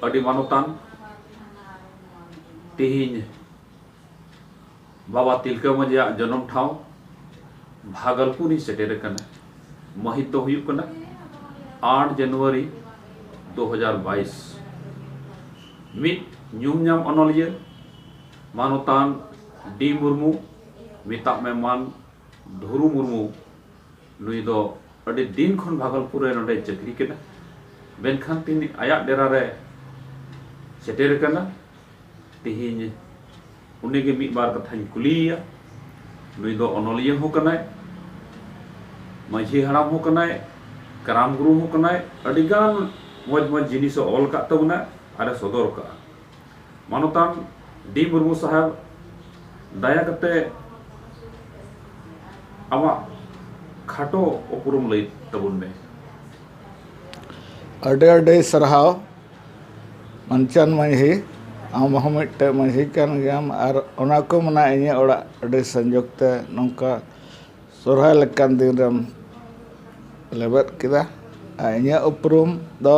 अड़ी मानोतान तेहिन बाबा तिलका मांझिया जन्म ठाव भागलपुर सेटेर कना महित दो हुयुग कना 8 जनवरी 2022 मित न्यूमनाम अनोलिया मानोतान डी मुर्मू मिता मेमान धुरु मुर्मू नुई दो अड़ी दिन खन भागलपुर रे नोडे चाकरी केना बेनखान तीन आया डेरा रे सेटेर कना तेहिन उन्हें के मित बार कथा कुलिया नुई दो अनोलिया हो कनाय माझी हराम हो कनाय कराम गुरु हो कनाय अडिगान मज मज जिनिस ऑल का तबना अरे सदर का मानोतान डी मुर्मू साहब दया कते आमा खाटो उपरुम लई तबुन में अडे अडे सरहाव मनचान माझी आम हम मिट्टे माझी कान गयाम और ओना को मना इᱧ ओड़ा अडे संजोगते नौका सोरहाय लेकान दिन रम लेबेद किदा इᱧ उपरुम दो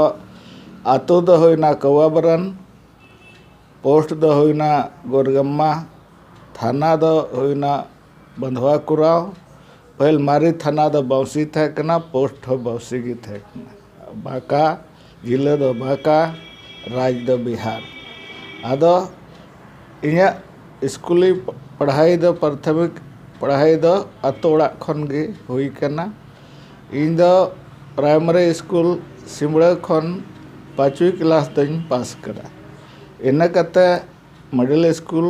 आतो दो होइना कवाबरन पोस्ट दो होइना गोरगम्मा थाना दो होइना बंधवा कुराव पहल मारी थाना दो बाउसी थे कना पोस्ट हो बाउसी गी थे कना बाका जिले दो बाका राज दो बिहार आदो इña स्कूली पढ़ाई दो प्राथमिक पढ़ाई दो अतो ओड़ा खन गे हुई कना इन दो प्राइमरी स्कूल सिमड़ा खन 5वीं क्लास तक पास करा इन कते मिडिल स्कूल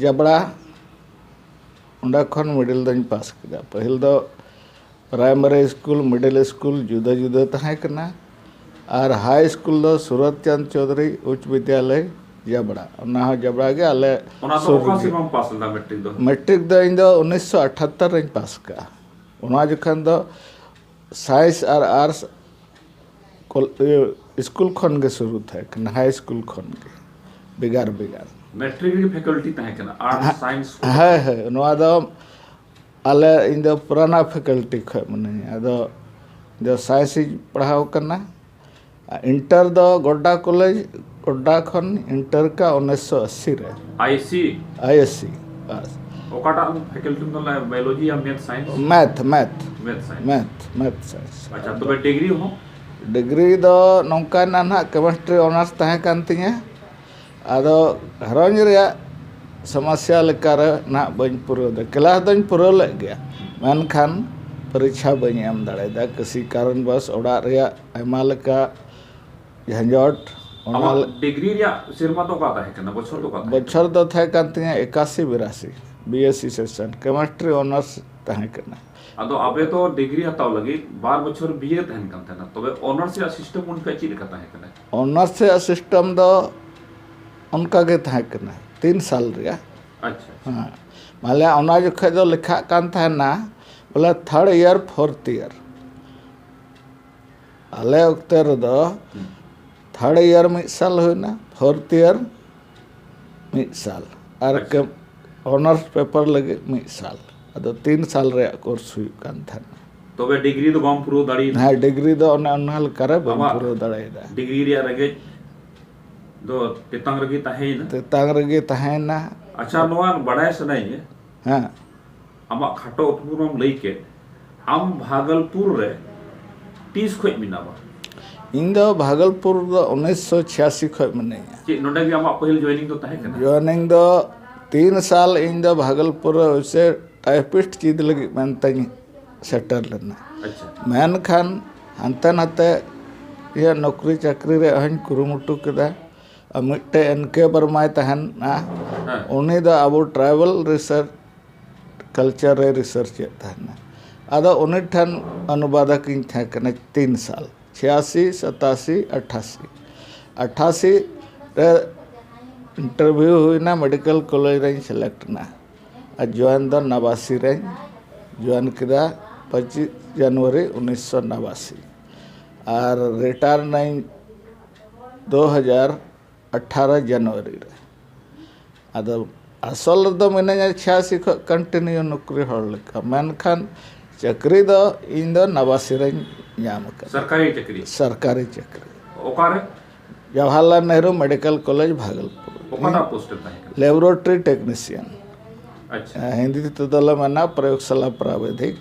जबड़ा उंडा खन मिडिल दन पास करा पहल दो प्राइमरी स्कूल मिडिल स्कूल जुदा जुदा तहां कना और हाई स्कूल दो सूरत चंद चौधरी उच्च विद्यालय जबड़ा ना जबड़ा के आले मैट्रिक दो इन दो 1978 रन पास का उना जखन दो साइंस और आर्ट्स स्कूल खन के शुरू थे हाई स्कूल खन के बिगार बिगार मैट्रिक की फैकल्टी तहां कना आर्ट्स साइंस है नोआ दो आले इन दो पुराना फैकल्टी ख मने आदो जो साइंस पढ़ाव करना इंटर दो गोड्डा कॉलेज गोड्डा खन इंटर का 1980 रे आईएससी बस ओकाटा फैकल्टी तो बायोलॉजी या मैथ साइंस मैथ साइंस अच्छा तो डिग्री हो डिग्री दो नौका ना केमिस्ट्री ऑनर्स तहे कान तिया आदो घरंज रे समस्या लेका रे ना बन पुरो दे क्लास दन पुरो ले गया मेनखान परीक्षा बन एम दाड़ेदा किसी कारण बस ओड़ा रे आयमा लेका झंझट डिग्री या सिरमा तो का है कना बछर तो का बछर दो थे कान तिया 81 बीएससी सेशन केमिस्ट्री ऑनर्स तहे कना अदो अबे तो डिग्री हताव लगी 12 बछर बीए तहन कन थे ना तबे ऑनर्स या सिस्टम उनका चीज कता है कना ऑनर्स या सिस्टम दो उनका के तहे कना 3 साल रे अच्छा हां माले ओना जखे दो लिखा कान थे ना बोले 3rd ईयर 4th ईयर आले ओक्ते रे दो 3rd ईयर में साल होना 4th ईयर में साल और के ऑनर्स पेपर लगे में साल अदो 3 साल रे कोर्स हुई कान था तो वे डिग्री तो बम पुरो दाड़ी हां डिग्री दो ओनल करे बम पुरो दाड़ेदा डिग्री रे रगे दो तेतांग रगे तहे ना अच्छा नोआ बड़ाय सनाई है हां आमा खाटो उपपुरम लई के आम भागलपुर रे 30 खोय मिनाबा इन दो भागलपुर दो 1986 खोय मने जे नोडे के आमा पहिल जॉइनिंग तो तहे कना जॉइनिंग दो 3 साल इन दो भागलपुर से टाइपिस्ट चीज लगी मनतኝ सेटल लेना अच्छा मैन खान हंते नते ये नौकरी चाकरी रे हन कुरुमुटु केदा मिट्टे एनके बर्माय तहन ना उनी दो अब ट्राइबल रिसर्च कल्चर रे रिसर्च तहन आदो उनी ठन अनुवादक इन थे कने 3 साल 86 87 88 रे इंटरव्यू हुई ना मेडिकल कॉलेज रे सिलेक्ट ना आ जॉइन दो 89 रे जॉइन किदा 25 जनवरी 1989 और रिटायर नहीं 2018 जनवरी रे आदो असल दो मैंने 86 खो कंटिन्यू नौकरी हड़ लेका मेनखान चाकरी दो इन दो 89 रे नाम का सरकारी चाकरी ओकारे जवाहरलाल नेहरू मेडिकल कॉलेज भागलपुर ओकाना पोस्ट ताहे कना लेबोरेटरी टेक्नीशियन अच्छा हिंदी तेदो मना प्रयोगशाला प्राविधिक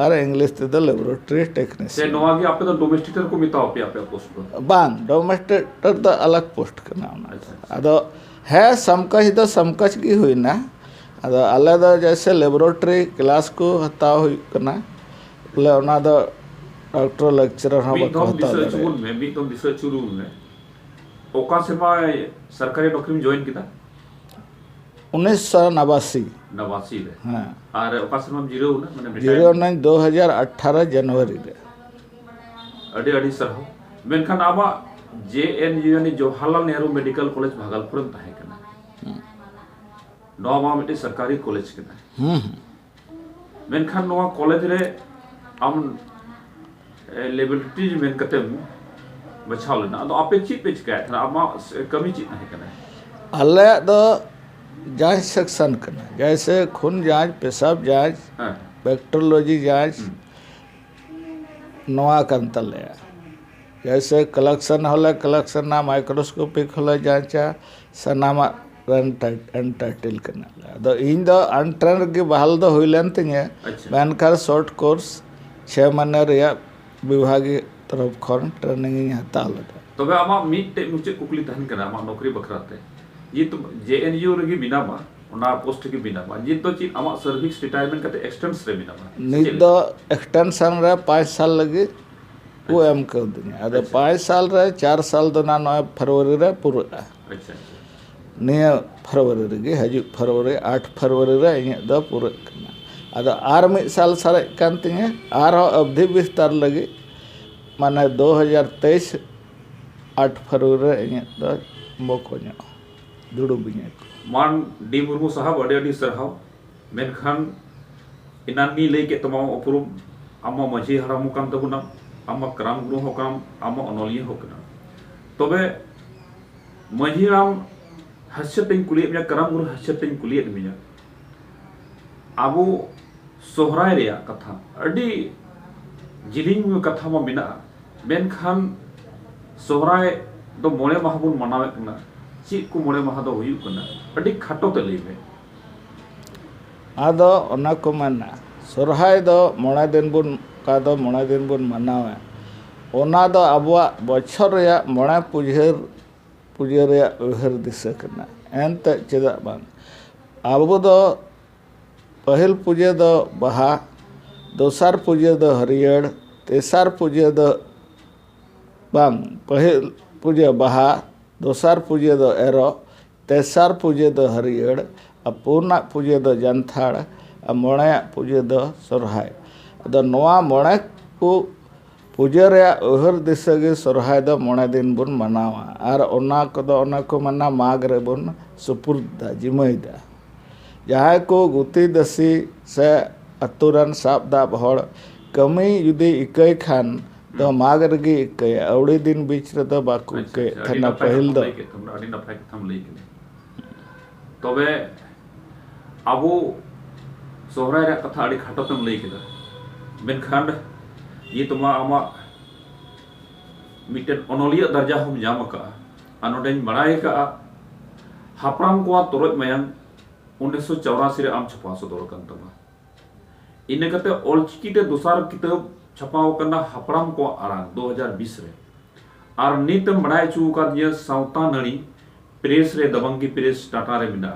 और इंग्लिश तेदो लेबोरेटरी से टेक्नीशियन नोआ गे आपे तो डोमेस्टिकेटर को मिताओ पे आपे पोस्ट पर बांग डोमेस्टिकेटर तो अलग पोस्ट करना अच्छा अदो है समकच दो समकच की हुई ना अदो अले दो जैसे लेबोरेटरी क्लास को हताव हुई करना बोले उना दो डॉक्टर लेक्चरर हम मित को हम हताव रिसर्च दे रूम में मित हम रिसर्च रूम में ओका सेमा सरकारी नौकरी में ज्वाइन किदा 1989 नवासी रे हाँ और ओका सेमा में जीरो ना माने 09/2018 जनवरी रे अडी अडी सरहो मेनखान आबा JNU यानी जवाहरलाल नेहरू मेडिकल कॉलेज भागलपुर में ताहे कना नोवा मिटे सरकारी कॉलेज कना मेनखान नोवा कॉलेज रे आम लेबोरेटरी मेन कते बचाव लेना तो आपे चीज पे चिका था आमा कमी चीज नहीं करना अले दो जांच सेक्शन करना जैसे खून जांच पेशाब जांच हां बैक्टीरियोलॉजी जांच नवा कंतले जैसे कलेक्शन होला कलेक्शन ना माइक्रोस्कोपिक होला जांचा सनामा अनटाइटल करना दो इन दो अनट्रेन के बहाल दो होइलन तिने अच्छा मैनकर शॉर्ट कोर्स 6 महीने रिया विभागीय तरफ खन ट्रेनिंग हता लदा तबे आमा मीटे मुचे कुकली तहन कना आमा नौकरी बखराते ये तो JNU रगी बिना मा ओना पोस्ट के बिना मा ये तो चीज आमा सर्विस रिटायरमेंट कते एक्सटेंस रे बिना मा नित दो एक्सटेंशन रे 5 साल लगे वो एम कर दुनिया अदे 5 साल रे 4 साल दो ना 9 फरवरी रे पूरा अच्छा निया फरवरी रे हजू फरवरी 8 फरवरी रे इन दो पूरा करना अदे आर में साल सारे कान तिने आर अवधि विस्तार लगे माने 2023 8 फरवरी रे इन दो मोकोन्या दुडु बिnya मान डी मुर्मू साहब अडे अडी सरहाव मेनखान इनानी लई के तमाम उपरुम आमा मझी हराम कान तबुना आमा कराम गुरु होकाम आमा अनोलिय होकना तबे मझी राम हस्यतिन कुलिय मिया कराम गुरु हस्यतिन कुलिय मिया आबो सोहराय रेया कथा अडी जिलिंग कथा मा मिना मेनखान सोहराय दो मोणे माहबुन मनावे कना चीज को मोड़े महा दो हुयु कना अडी खाटो ते लई में आदो ओना को मना सोरहाय दो मोणा दिन बुन का दो मोणा दिन बुन मनावे ओना दो अबवा बछर रे मोणा पुजर रे उहर दिसे कना एंत चेदा बांग आबो दो पहल पूजे दो बहा दोसार पूजे दो हरियर तेसार पूजे दो बांग पहल पूजे बहा दोसार पूजे दो एरो तेसार पूजे दो हरियर पूर्णा पूजे दो जंथाड़ मोणे पूजे दो सोरहाय अदो नोआ मोणे को पूजे रे उहर दिशा गे सोरहाय दो मोणे दिन बुन मनावा और ओना को मना माग रे बुन सुपुर्दा जिमैदा जहां को गुती दसी से अतुरन साबदा हड़ कमी जुदी इकई खान तो माग रगी इकई अवड़ी दिन बीच रे दो बाकू के थना पहिल दो अडी नफाय कथम लई के तबे आबो सोहराय रे कथा अडी खाटो तम लई केदा मेनखान ये तुमा आमा मिटेन अनोलिया दर्जा हम जाम का अनोडेन बड़ाई का हापराम को तोरज मयंग 1984 रे आम छपा सो दर कन तमा इने कते ऑलचिकी ते दोसार किताब छपाव करना हापराम को आरांग 2020 रे और नीतम बड़ाई चू का दिया साउता नड़ी प्रेस रे दबंगी प्रेस टाटा रे मिना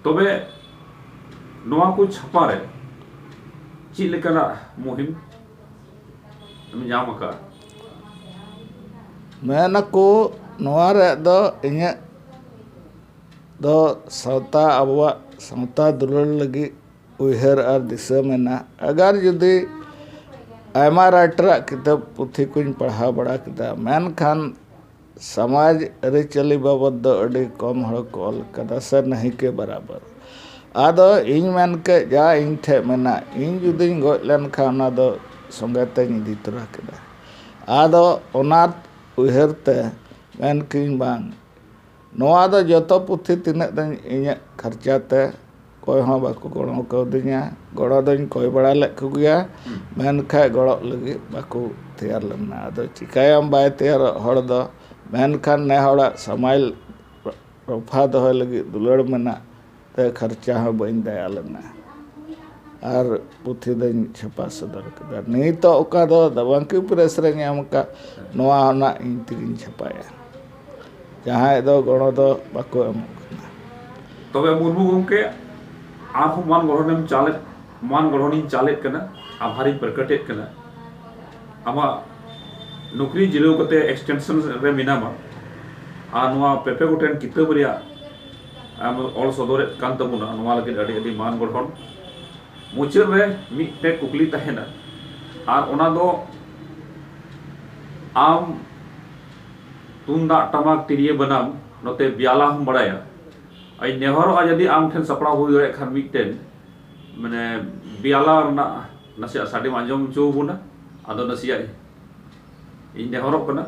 तबे नोआ को छपा रे ची लेकना मुहिम हम जाम का मैंने को नोआ रे दो इने दो साउता अबवा साउता दुलर लगी उहर और दिशा में ना अगर जुदी आयमा राइटर किताब पुथी को पढ़ा बड़ा किता मेनखान समाज अरिचली बाबद दो अड़ी कम हड़ को ऑल कदा से नहीं के बराबर आदो इन मेन के जा इन ठे मेना इन जुदी गज लेनखान ना दो संगते इदी तोरा केदा आदो ओना उहरते मेन किन बांग नोआ दो जतो पुथी तिने दिन इन खर्चाते कोई हाँ बाको गड़ो को दिया गड़ो दिन कोई बड़ा लेक गया मेन खा गड़ो लगी बाको तैयार लेना अदो चिकायम बाय तैयार हड़ दो मेनखान ने हड़ा समाइल रफा दोहे लगी दुलड़ मेना ते खर्चा हाँ बन दया लेना और पुथी दन छपा सदर कदा नहीं तो ओका दो दबंकी प्रेस रे ᱧᱟᱢ का नोआ होना इन तिगिन छपाया जहां दो गणो दो बाको एम तबे मुर्मू गमके आप मान गठन चाले मान गठन चाले कना आभारी प्रकटेट कना आमा नौकरी जिलो कते एक्सटेंशन रे मिनामा आ नोआ पेपे गोटेन किताब रिया आम ऑल सदर कान तबुना नोआ लगे अडी अडी मान गठन मुचाद रे मिटे कुकली तहेना और ओना दो आम तुंदा टमाक तिरिये बनाम नोते ब्याला हम बड़ाया आई नेहर यदि आम ठेन सपड़ा हो दरे खान मिटेन माने ब्याला ना नसे साडे आंजम चो बुना आदो नसिया इन नेहर कना